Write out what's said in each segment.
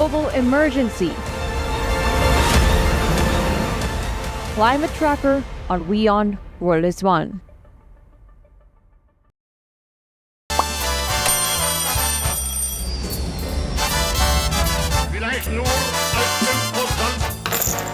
Global emergency. Climate tracker on WION World is One. Vielleicht nur als 5%.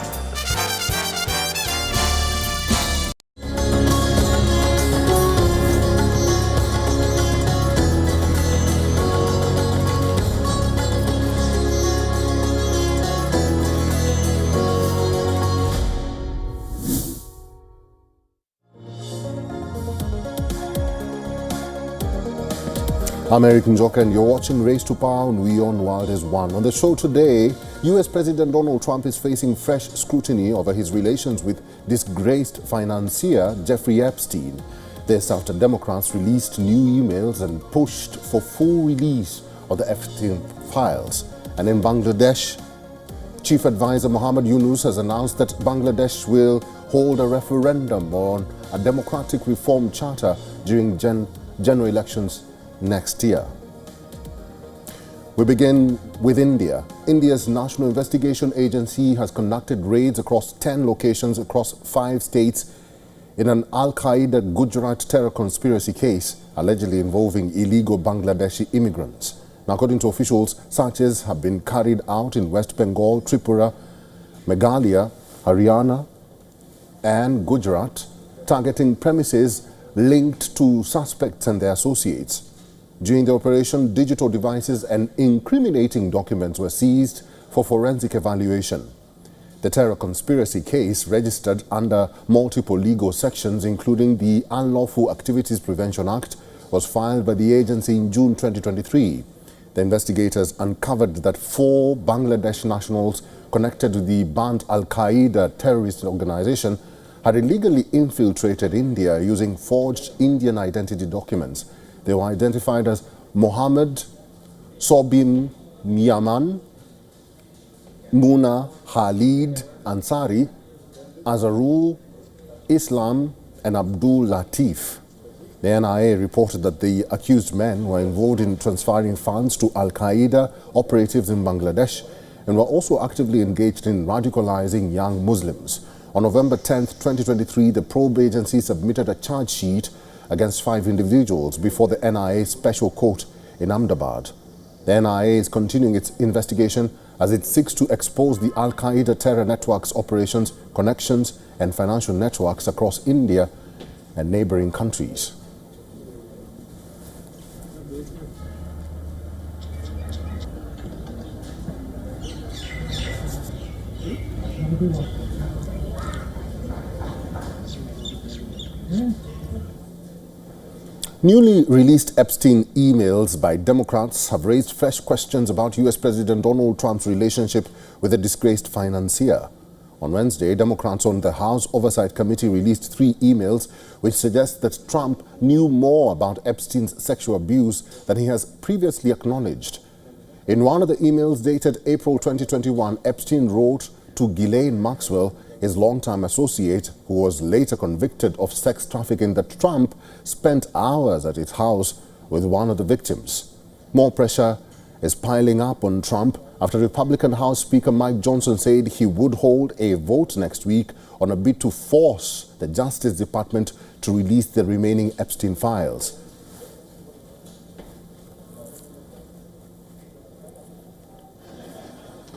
American Joker, and you're watching Race to Power on WION World is One. On the show today, US President Donald Trump is facing fresh scrutiny over his relations with disgraced financier Jeffrey Epstein. This after Democrats released new emails and pushed for full release of the Epstein files. And in Bangladesh, Chief Advisor Muhammad Yunus has announced that Bangladesh will hold a referendum on a democratic reform charter during general elections next year. We begin with India. India's National Investigation Agency has conducted raids across 10 locations across 5 states in an Al-Qaeda Gujarat terror conspiracy case allegedly involving illegal Bangladeshi immigrants. Now, according to officials, searches have been carried out in West Bengal, Tripura, Meghalaya, Haryana and Gujarat, targeting premises linked to suspects and their associates. During the operation, digital devices and incriminating documents were seized for forensic evaluation. The terror conspiracy case, registered under multiple legal sections, including the Unlawful Activities Prevention Act, was filed by the agency in June 2023. The investigators uncovered that 4 Bangladesh nationals connected to the banned Al-Qaeda terrorist organization had illegally infiltrated India using forged Indian identity documents. They were identified as Mohammed Sobin Miyaman, Muna Khalid Ansari, Azarul Islam and Abdul Latif. The NIA reported that the accused men were involved in transferring funds to Al-Qaeda operatives in Bangladesh and were also actively engaged in radicalizing young Muslims. On November 10, 2023, the probe agency submitted a charge sheet against 5 individuals before the NIA Special Court in Ahmedabad. The NIA is continuing its investigation as it seeks to expose the Al-Qaeda terror network's operations, connections and financial networks across India and neighboring countries. Newly released Epstein emails by Democrats have raised fresh questions about US President Donald Trump's relationship with the disgraced financier. On Wednesday, Democrats on the House Oversight Committee released 3 emails which suggest that Trump knew more about Epstein's sexual abuse than he has previously acknowledged. In one of the emails dated April 2021, Epstein wrote to Ghislaine Maxwell, his longtime associate, who was later convicted of sex trafficking, that Trump spent hours at his house with one of the victims. More pressure is piling up on Trump after Republican House Speaker Mike Johnson said he would hold a vote next week on a bid to force the Justice Department to release the remaining Epstein files.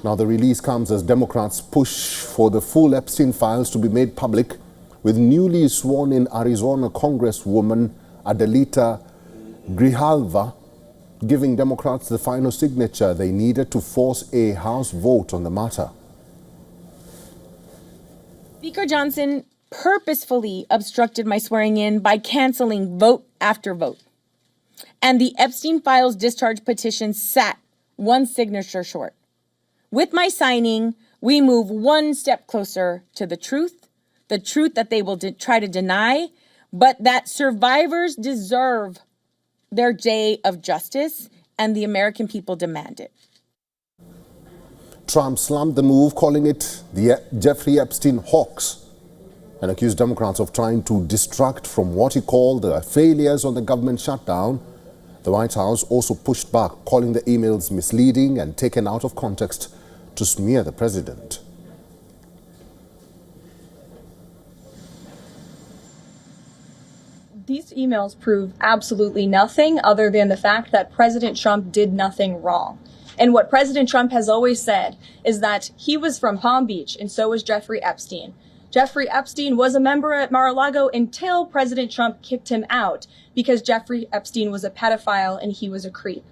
Now, the release comes as Democrats push for the full Epstein files to be made public, with newly sworn-in Arizona Congresswoman Adelita Grijalva giving Democrats the final signature they needed to force a House vote on the matter. Speaker Johnson purposefully obstructed my swearing-in by canceling vote after vote. And the Epstein files discharge petition sat 1 signature short. With my signing, we move 1 step closer to the truth that they will try to deny, but that survivors deserve their day of justice, and the American people demand it. Trump slammed the move, calling it the Jeffrey Epstein hoax, and accused Democrats of trying to distract from what he called the failures on the government shutdown. The The White House also pushed back, calling the emails misleading and taken out of context to smear the president. These emails prove absolutely nothing other than the fact that President Trump did nothing wrong. And what President Trump has always said is that he was from Palm Beach, and so was Jeffrey Epstein. Jeffrey Epstein was a member at Mar-a-Lago until President Trump kicked him out because Jeffrey Epstein was a pedophile and he was a creep.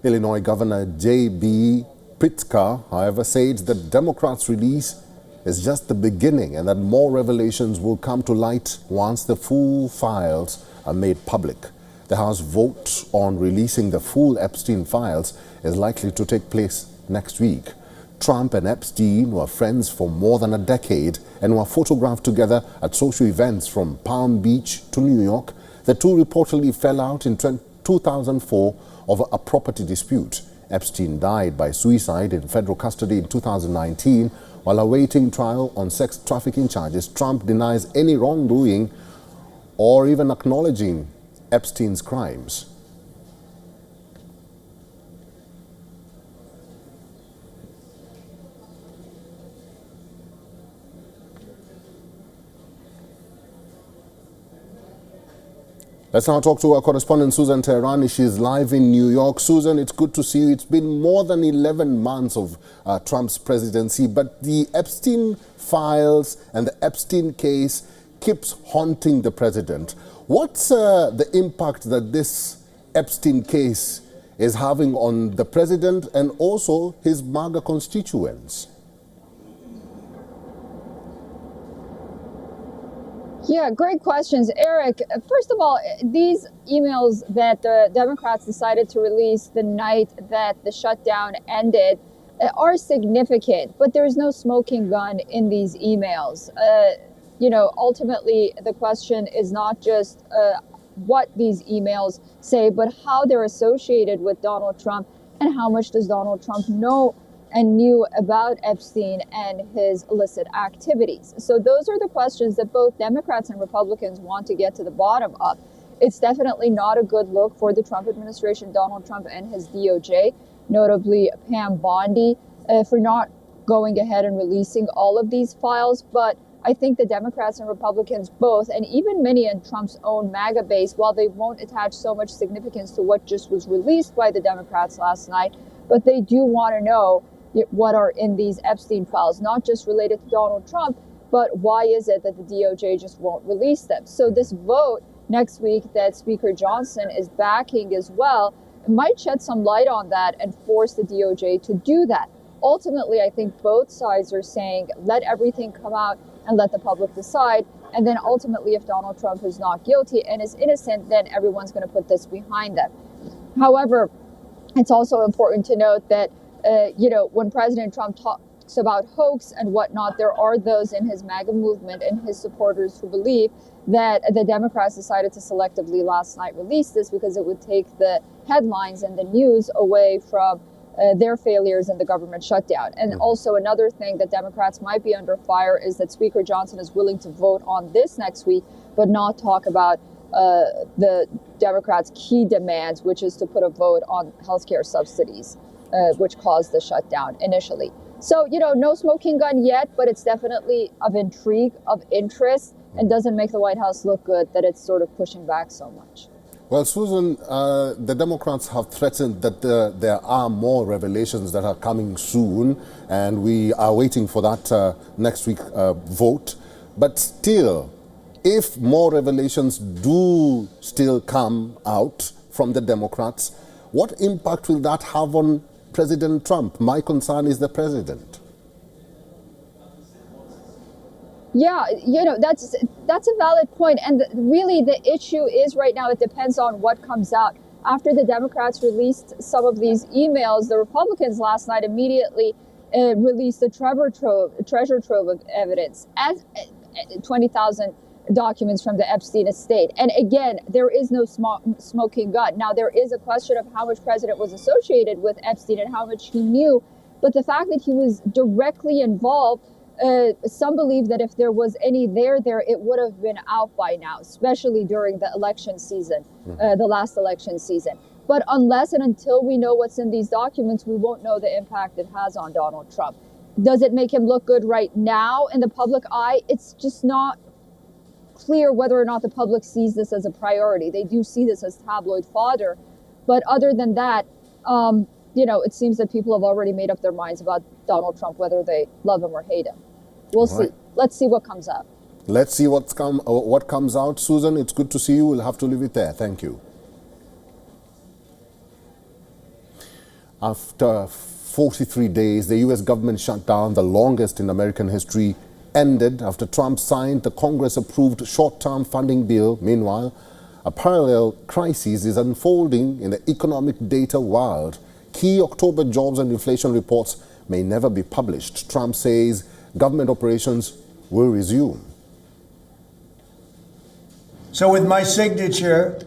Illinois Governor J.B. Pritzker, however, said that Democrats' release is just the beginning and that more revelations will come to light once the full files are made public. The House vote on releasing the full Epstein files is likely to take place next week. Trump and Epstein were friends for more than a decade and were photographed together at social events from Palm Beach to New York. The two reportedly fell out in 2004 over a property dispute. Epstein died by suicide in federal custody in 2019 while awaiting trial on sex trafficking charges. Trump denies any wrongdoing or even acknowledging Epstein's crimes. Let's now talk to our correspondent Susan Teherani. She's live in New York. Susan, it's good to see you. It's been more than 11 months of Trump's presidency, but the Epstein files and the Epstein case keeps haunting the president. What's the impact that this Epstein case is having on the president and also his MAGA constituents? Yeah, great questions, Eric. First of all, these emails that the Democrats decided to release the night that the shutdown ended are significant, but there's no smoking gun in these emails. Ultimately, the question is not just what these emails say, but how they're associated with Donald Trump and how much does Donald Trump know and knew about Epstein and his illicit activities. So those are the questions that both Democrats and Republicans want to get to the bottom of. It's definitely not a good look for the Trump administration, Donald Trump and his DOJ, notably Pam Bondi, for not going ahead and releasing all of these files. But I think the Democrats and Republicans both, and even many in Trump's own MAGA base, while they won't attach so much significance to what just was released by the Democrats last night, but they do want to know what are in these Epstein files, not just related to Donald Trump, but why is it that the DOJ just won't release them? So this vote next week that Speaker Johnson is backing as well might shed some light on that and force the DOJ to do that. Ultimately, I think both sides are saying, let everything come out and let the public decide. And then ultimately, if Donald Trump is not guilty and is innocent, then everyone's going to put this behind them. However, it's also important to note that when President Trump talks about hoax and whatnot, there are those in his MAGA movement and his supporters who believe that the Democrats decided to selectively last night release this because it would take the headlines and the news away from their failures in the government shutdown. And also another thing that Democrats might be under fire is that Speaker Johnson is willing to vote on this next week, but not talk about the Democrats' key demands, which is to put a vote on healthcare subsidies, which caused the shutdown initially. So, no smoking gun yet, but it's definitely of intrigue, of interest, and doesn't make the White House look good that it's sort of pushing back so much. Well, Susan, the Democrats have threatened that there are more revelations that are coming soon, and we are waiting for that next week vote. But still, if more revelations do still come out from the Democrats, what impact will that have on President Trump? My concern is the president. Yeah, that's a valid point. And really the issue is right now, it depends on what comes out. After the Democrats released some of these emails, the Republicans last night immediately released a treasure trove of evidence, as 20,000 documents from the Epstein estate. And again, there is no smoking gun. Now, there is a question of how much president was associated with Epstein and how much he knew. But the fact that he was directly involved Some believe that if there was any there, it would have been out by now, especially during the election season, the last election season. But unless and until we know what's in these documents, we won't know the impact it has on Donald Trump. Does it make him look good right now in the public eye? It's just not clear whether or not the public sees this as a priority. They do see this as tabloid fodder. But other than that, it seems that people have already made up their minds about Donald Trump, whether they love him or hate him. We'll see. Let's see what comes up. Let's see what comes out. Susan, it's good to see you. We'll have to leave it there. Thank you. After 43 days, the U.S. government shutdown, the longest in American history, ended after Trump signed the Congress-approved short-term funding bill. Meanwhile, a parallel crisis is unfolding in the economic data world. Key October jobs and inflation reports may never be published. Trump says government operations will resume. So with my signature,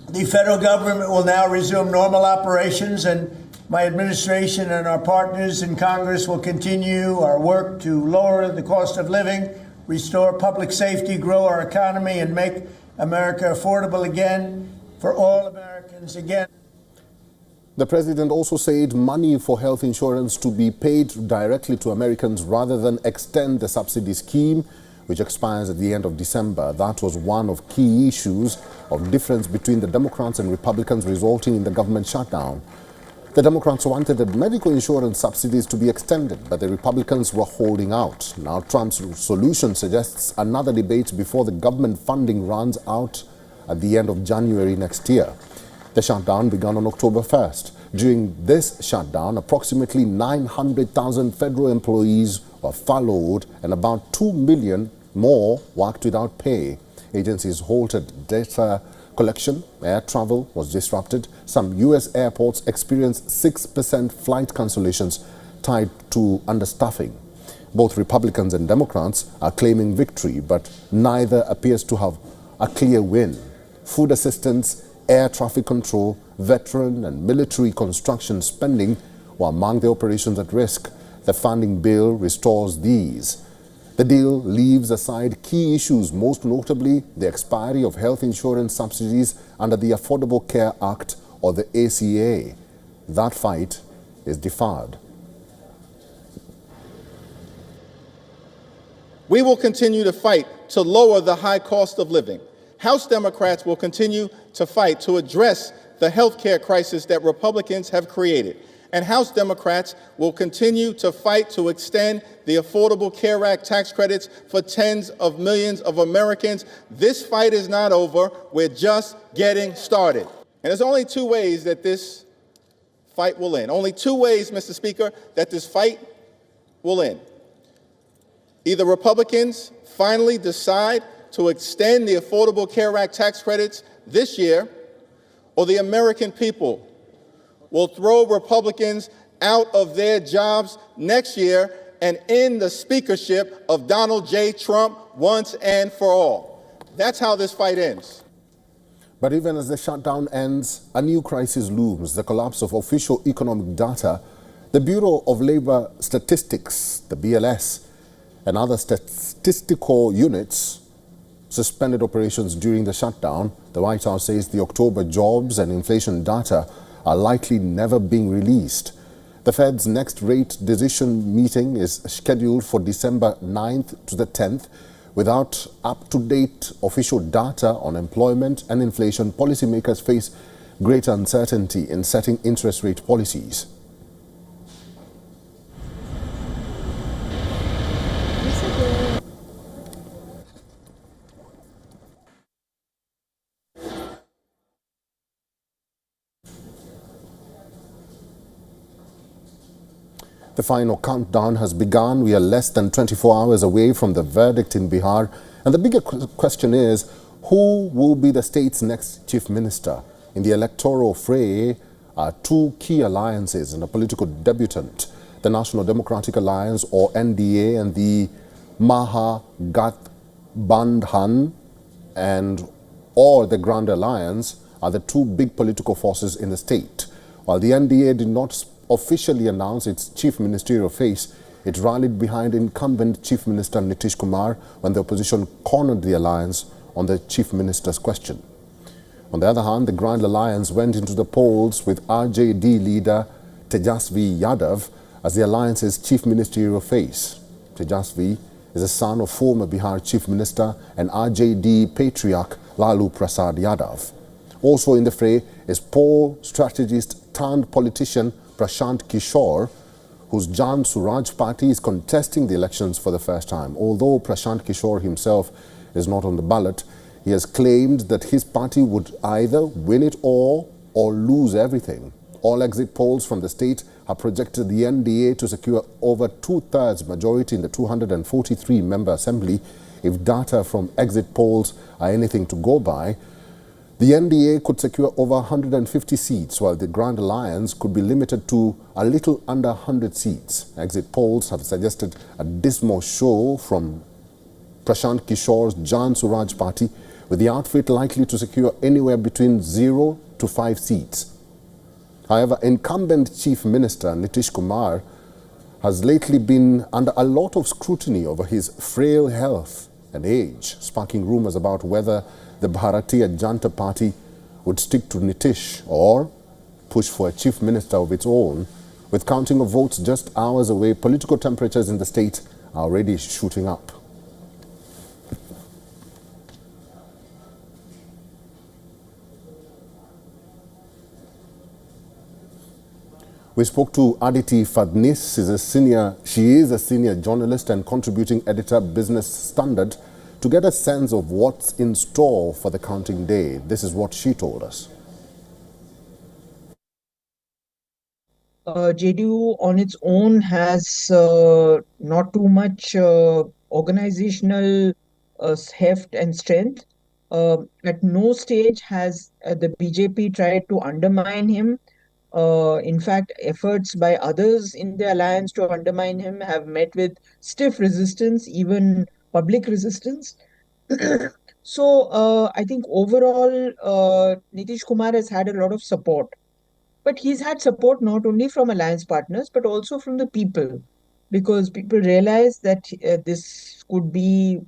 the federal government will now resume normal operations, and my administration and our partners in Congress will continue our work to lower the cost of living, restore public safety, grow our economy, and make America affordable again for all Americans again. The president also said money for health insurance to be paid directly to Americans rather than extend the subsidy scheme, which expires at the end of December. That was one of key issues of difference between the Democrats and Republicans, resulting in the government shutdown. The Democrats wanted the medical insurance subsidies to be extended, but the Republicans were holding out. Now Trump's solution suggests another debate before the government funding runs out at the end of January next year. The shutdown began on October 1st. During this shutdown, approximately 900,000 federal employees were furloughed and about 2 million more worked without pay. Agencies halted data collection, air travel was disrupted. Some U.S. airports experienced 6% flight cancellations tied to understaffing. Both Republicans and Democrats are claiming victory, but neither appears to have a clear win. Food assistance, air traffic control, veteran and military construction spending were among the operations at risk. The funding bill restores these. The deal leaves aside key issues, most notably the expiry of health insurance subsidies under the Affordable Care Act or the ACA. That fight is deferred. We will continue to fight to lower the high cost of living. House Democrats will continue to fight to address the health care crisis that Republicans have created. And House Democrats will continue to fight to extend the Affordable Care Act tax credits for tens of millions of Americans. This fight is not over. We're just getting started. And there's only two ways that this fight will end. Only two ways, Mr. Speaker, that this fight will end. Either Republicans finally decide to extend the Affordable Care Act tax credits this year, or the American people will throw Republicans out of their jobs next year and end the speakership of Donald J. Trump once and for all. That's how this fight ends. But even as the shutdown ends, a new crisis looms, the collapse of official economic data. The Bureau of Labor Statistics, the BLS, and other statistical units suspended operations during the shutdown. The White House says the October jobs and inflation data are likely never being released. The Fed's next rate decision meeting is scheduled for December 9th to the 10th. Without up-to-date official data on employment and inflation, policymakers face greater uncertainty in setting interest rate policies. The final countdown has begun. We are less than 24 hours away from the verdict in Bihar. And the bigger question is, who will be the state's next chief minister? In the electoral fray are two key alliances and a political debutant, the National Democratic Alliance, or NDA, and the Maha-Gathbandhan, or the Grand Alliance, are the two big political forces in the state. While the NDA did not officially announce its chief ministerial face, it rallied behind incumbent Chief Minister Nitish Kumar when the opposition cornered the alliance on the Chief Minister's question. On the other hand, the Grand Alliance went into the polls with RJD leader Tejasvi Yadav as the alliance's chief ministerial face. Tejasvi is the son of former Bihar Chief Minister and RJD patriarch Lalu Prasad Yadav. Also in the fray is poll strategist turned politician Prashant Kishore, whose Jan Suraj party is contesting the elections for the first time. Although Prashant Kishore himself is not on the ballot, he has claimed that his party would either win it all or lose everything. All exit polls from the state have projected the NDA to secure over two-thirds majority in the 243-member assembly. If data from exit polls are anything to go by, the NDA could secure over 150 seats, while the Grand Alliance could be limited to a little under 100 seats. Exit polls have suggested a dismal show from Prashant Kishore's Jan Suraj party, with the outfit likely to secure anywhere between 0 to 5 seats. However, incumbent Chief Minister Nitish Kumar has lately been under a lot of scrutiny over his frail health and age, sparking rumors about whether the Bharatiya Janata Party would stick to Nitish or push for a chief minister of its own. With counting of votes just hours away, political temperatures in the state are already shooting up. We spoke to Aditi Fadnis. She is a senior journalist and contributing editor, Business Standard, to get a sense of what's in store for the counting day. This is what she told us. JDU on its own has not too much organizational heft and strength. At no stage has the BJP tried to undermine him. In fact, efforts by others in the alliance to undermine him have met with stiff resistance, even public resistance. So I think overall, Nitish Kumar has had a lot of support. But he's had support not only from alliance partners, but also from the people, because people realize that this could be,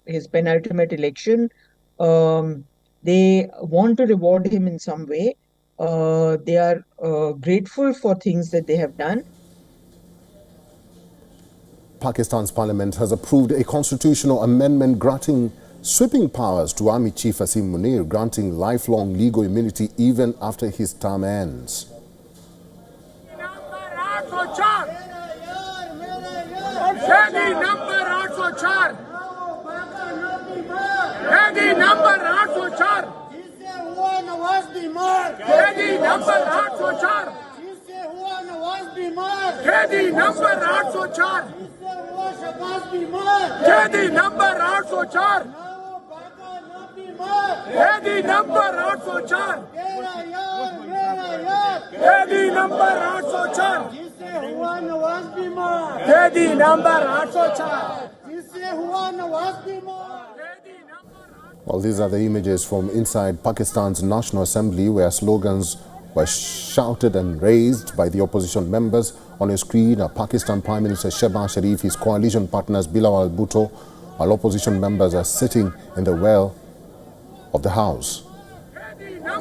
his penultimate election. They want to reward him in some way. They are grateful for things that they have done. Pakistan's parliament has approved a constitutional amendment granting sweeping powers to Army Chief Asim Munir, granting lifelong legal immunity even after his term ends. Well, these are the images from inside Pakistan's National Assembly, where slogans were shouted and raised by the opposition members. On a screen, Pakistan Prime Minister Shehbaz Sharif, his coalition partners Bilawal Bhutto, while opposition members are sitting in the well of the House.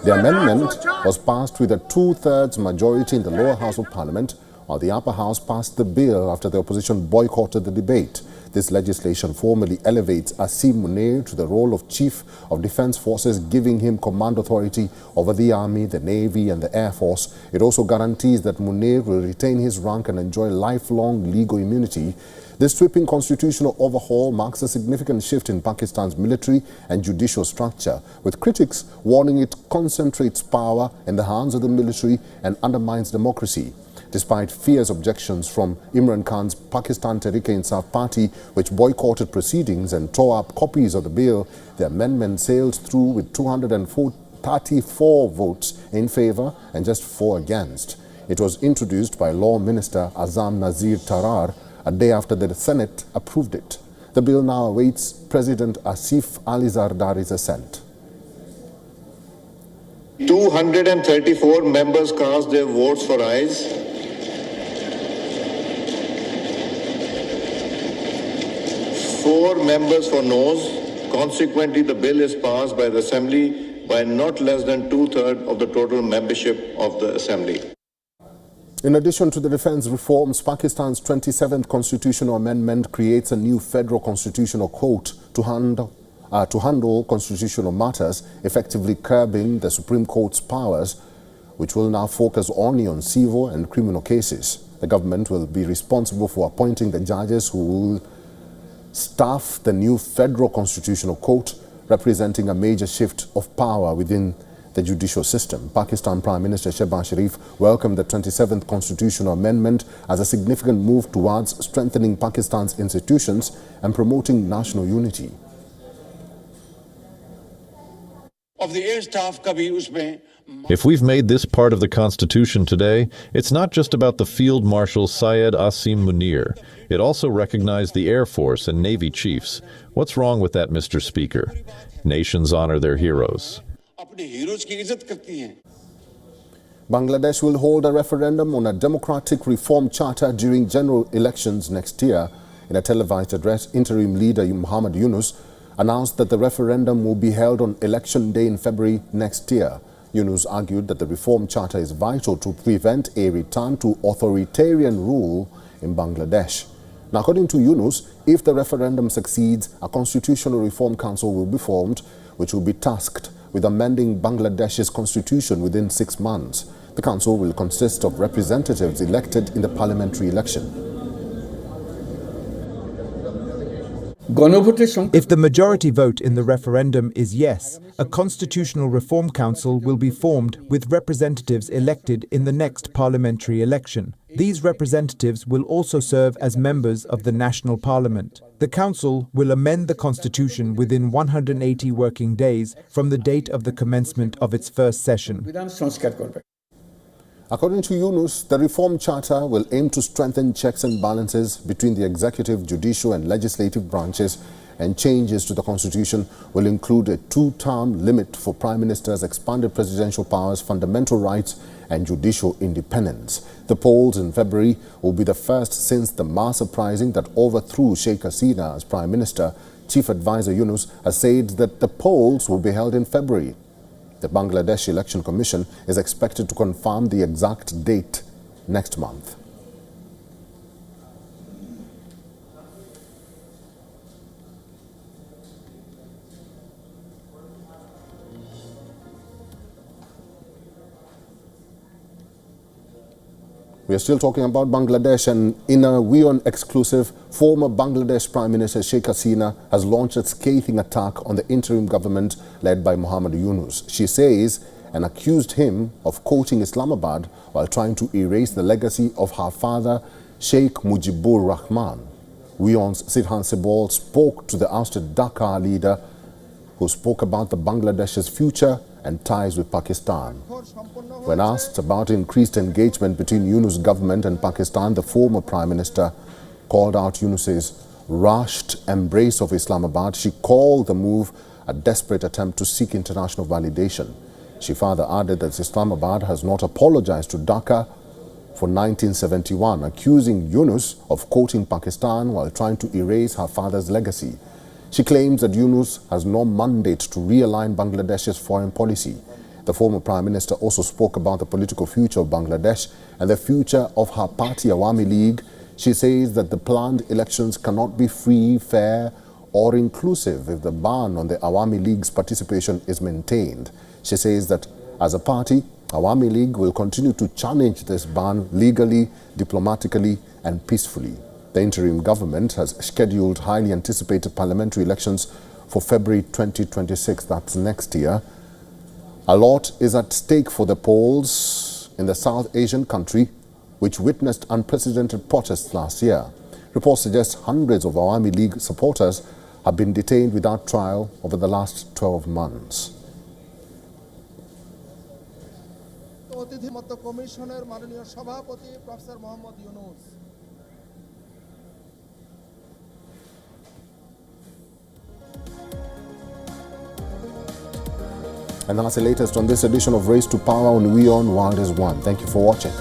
The amendment was passed with a two-thirds majority in the lower house of parliament, while the upper house passed the bill after the opposition boycotted the debate. This legislation formally elevates Asim Munir to the role of Chief of Defence Forces, giving him command authority over the Army, the Navy and the Air Force. It also guarantees that Munir will retain his rank and enjoy lifelong legal immunity. This sweeping constitutional overhaul marks a significant shift in Pakistan's military and judicial structure, with critics warning it concentrates power in the hands of the military and undermines democracy. Despite fierce objections from Imran Khan's Pakistan Tehreek-e-Insaf party, which boycotted proceedings and tore up copies of the bill, the amendment sailed through with 234 votes in favour and just 4 against. It was introduced by Law Minister Azam Nazir Tarar a day after the Senate approved it. The bill now awaits President Asif Ali Zardari's assent. 234 members cast their votes for ayes. 4 members for noes. Consequently, the bill is passed by the Assembly by not less than 2/3 of the total membership of the Assembly. In addition to the defense reforms, Pakistan's 27th constitutional amendment creates a new federal constitutional court to handle constitutional matters, effectively curbing the Supreme Court's powers, which will now focus only on civil and criminal cases. The government will be responsible for appointing the judges who will staff the new federal constitutional court, representing a major shift of power within the judicial system. Pakistan Prime Minister Shehbaz Sharif welcomed the 27th constitutional amendment as a significant move towards strengthening Pakistan's institutions and promoting national unity. If we've made this part of the Constitution today, it's not just about the Field Marshal Syed Asim Munir. It also recognized the Air Force and Navy chiefs. What's wrong with that, Mr. Speaker? Nations honor their heroes. Bangladesh will hold a referendum on a democratic reform charter during general elections next year. In a televised address, interim leader Muhammad Yunus announced that the referendum will be held on election day in February next year. Yunus argued that the reform charter is vital to prevent a return to authoritarian rule in Bangladesh. Now, according to Yunus, if the referendum succeeds, a constitutional reform council will be formed, which will be tasked with amending Bangladesh's constitution within 6 months. The council will consist of representatives elected in the parliamentary election. If the majority vote in the referendum is yes, a constitutional reform council will be formed with representatives elected in the next parliamentary election. These representatives will also serve as members of the national parliament. The council will amend the constitution within 180 working days from the date of the commencement of its first session. According to Yunus, the reform charter will aim to strengthen checks and balances between the executive, judicial and legislative branches, and changes to the constitution will include a 2-term limit for prime ministers, expanded presidential powers, fundamental rights and judicial independence. The polls in February will be the first since the mass uprising that overthrew Sheikh Hasina as prime minister. Chief advisor Yunus has said that the polls will be held in February. The Bangladesh Election Commission is expected to confirm the exact date next month. We are still talking about Bangladesh, and in a WION exclusive, former Bangladesh Prime Minister Sheikh Hasina has launched a scathing attack on the interim government led by Muhammad Yunus. She says and accused him of quoting Islamabad while trying to erase the legacy of her father, Sheikh Mujibur Rahman. WION's Sidhan Sibol spoke to the ousted Dhaka leader, who spoke about the Bangladesh's future and ties with Pakistan. When asked about increased engagement between Yunus' government and Pakistan, the former Prime Minister called out Yunus's rushed embrace of Islamabad. She called the move a desperate attempt to seek international validation. She further added that Islamabad has not apologized to Dhaka for 1971, accusing Yunus of quoting Pakistan while trying to erase her father's legacy. She claims that Yunus has no mandate to realign Bangladesh's foreign policy. The former Prime Minister also spoke about the political future of Bangladesh and the future of her party, Awami League. She says that the planned elections cannot be free, fair or inclusive if the ban on the Awami League's participation is maintained. She says that as a party, Awami League will continue to challenge this ban legally, diplomatically and peacefully. The interim government has scheduled highly anticipated parliamentary elections for February 2026, that's next year. A lot is at stake for the polls in the South Asian country, which witnessed unprecedented protests last year. Reports suggest hundreds of Awami League supporters have been detained without trial over the last 12 months. And that's the latest on this edition of Race to Power on WION World is One. Thank you for watching.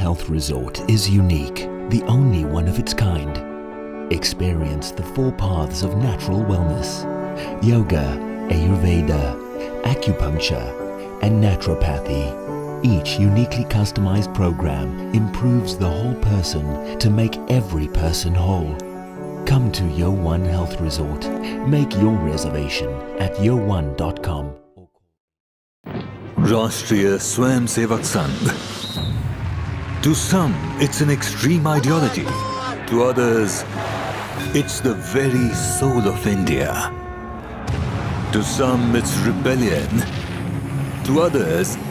Health Resort is unique, the only one of its kind. Experience the 4 paths of natural wellness: yoga, Ayurveda, acupuncture, and naturopathy. Each uniquely customized program improves the whole person to make every person whole. Come to WION Health Resort. Make your reservation at WION.com. Rashtriya Swayamsevak Sangh. To some, it's an extreme ideology. To others, it's the very soul of India. To some, it's rebellion. To others, it's